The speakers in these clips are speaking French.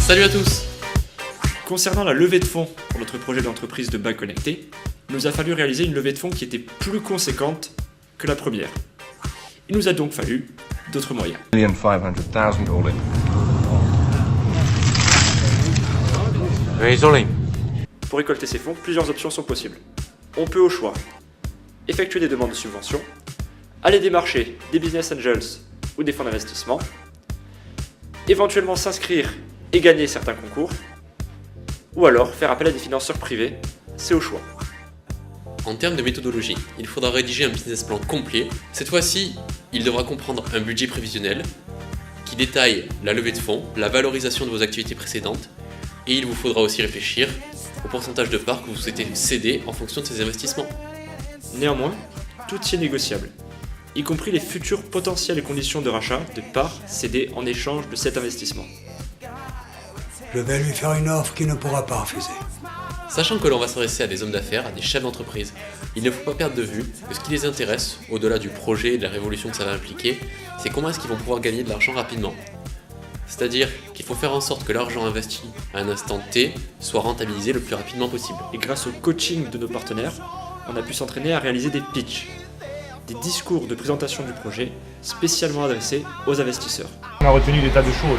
Salut à tous! Concernant la levée de fonds pour notre projet d'entreprise de bacs connectés, il nous a fallu réaliser une levée de fonds qui était plus conséquente que la première. Il nous a donc fallu d'autres moyens. Pour récolter ces fonds, plusieurs options sont possibles. On peut au choix effectuer des demandes de subventions, aller démarcher des business angels ou des fonds d'investissement, éventuellement s'inscrire et gagner certains concours, ou alors faire appel à des financeurs privés, c'est au choix. En termes de méthodologie, il faudra rédiger un business plan complet. Cette fois-ci, il devra comprendre un budget prévisionnel qui détaille la levée de fonds, la valorisation de vos activités précédentes, et il vous faudra aussi réfléchir au pourcentage de parts que vous souhaitez céder en fonction de ces investissements. Néanmoins, tout y est négociable, y compris les futures potentielles conditions de rachat de parts cédées en échange de cet investissement. Je vais lui faire une offre qu'il ne pourra pas refuser. Sachant que l'on va s'adresser à des hommes d'affaires, à des chefs d'entreprise, il ne faut pas perdre de vue que ce qui les intéresse, au-delà du projet et de la révolution que ça va impliquer, c'est comment est-ce qu'ils vont pouvoir gagner de l'argent rapidement. C'est-à-dire qu'il faut faire en sorte que l'argent investi à un instant T soit rentabilisé le plus rapidement possible. Et grâce au coaching de nos partenaires, on a pu s'entraîner à réaliser des pitchs, des discours de présentation du projet spécialement adressés aux investisseurs. On a retenu des tas de choses,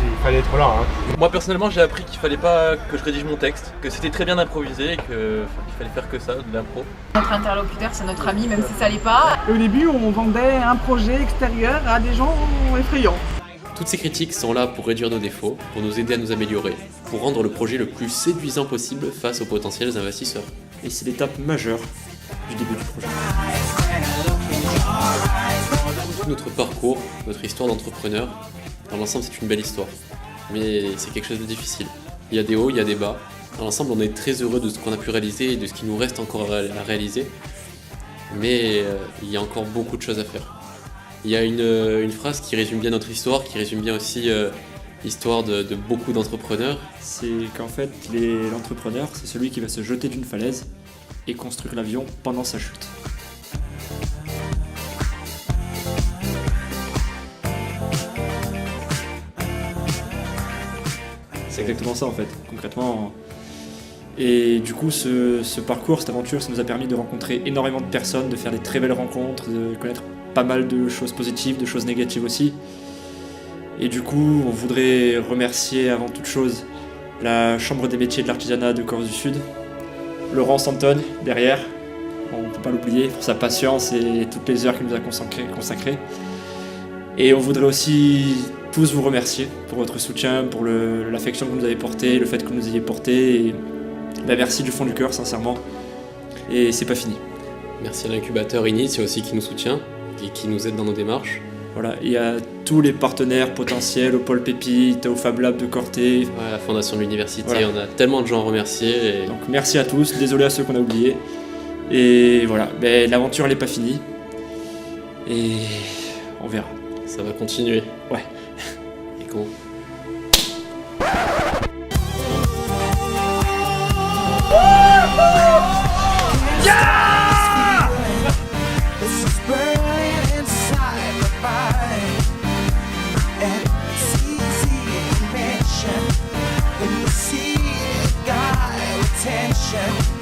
il fallait être là. Moi personnellement j'ai appris qu'il fallait pas que je rédige mon texte, que c'était très bien improvisé et qu'il fallait faire que ça, de l'impro. Notre interlocuteur c'est notre ami même si ça l'est pas. Au début on vendait un projet extérieur à des gens effrayants. Toutes ces critiques sont là pour réduire nos défauts, pour nous aider à nous améliorer, pour rendre le projet le plus séduisant possible face aux potentiels investisseurs. Et c'est l'étape majeure du début du projet. Tout notre parcours, notre histoire d'entrepreneur, dans l'ensemble c'est une belle histoire. Mais c'est quelque chose de difficile. Il y a des hauts, il y a des bas. Dans l'ensemble on est très heureux de ce qu'on a pu réaliser et de ce qui nous reste encore à réaliser. Mais il y a encore beaucoup de choses à faire. Il y a une phrase qui résume bien notre histoire, qui résume bien aussi l'histoire de beaucoup d'entrepreneurs. C'est qu'en fait l'entrepreneur c'est celui qui va se jeter d'une falaise et construire l'avion pendant sa chute. C'est exactement ça en fait, concrètement. Et du coup, ce parcours, cette aventure, ça nous a permis de rencontrer énormément de personnes, de faire des très belles rencontres, de connaître pas mal de choses positives, de choses négatives aussi. Et du coup, on voudrait remercier avant toute chose la Chambre des métiers de l'artisanat de Corse du Sud, Laurent Santone derrière, on ne peut pas l'oublier pour sa patience et toutes les heures qu'il nous a consacrées. Et on voudrait aussi tous vous remercier pour votre soutien, pour l'affection que vous nous avez portée, le fait que vous nous ayez porté. Et merci du fond du cœur, sincèrement. Et c'est pas fini. Merci à l'incubateur Initia aussi qui nous soutient et qui nous aide dans nos démarches. Voilà, et à tous les partenaires potentiels, au Pôle Pépite, au Fab Lab de Corté. À la fondation de l'université, voilà. On a tellement de gens à remercier. Donc merci à tous, désolé à ceux qu'on a oubliés. Et voilà, l'aventure elle n'est pas finie. Et on verra. Ça va continuer. Ouais. Et con. When you see a guy with tension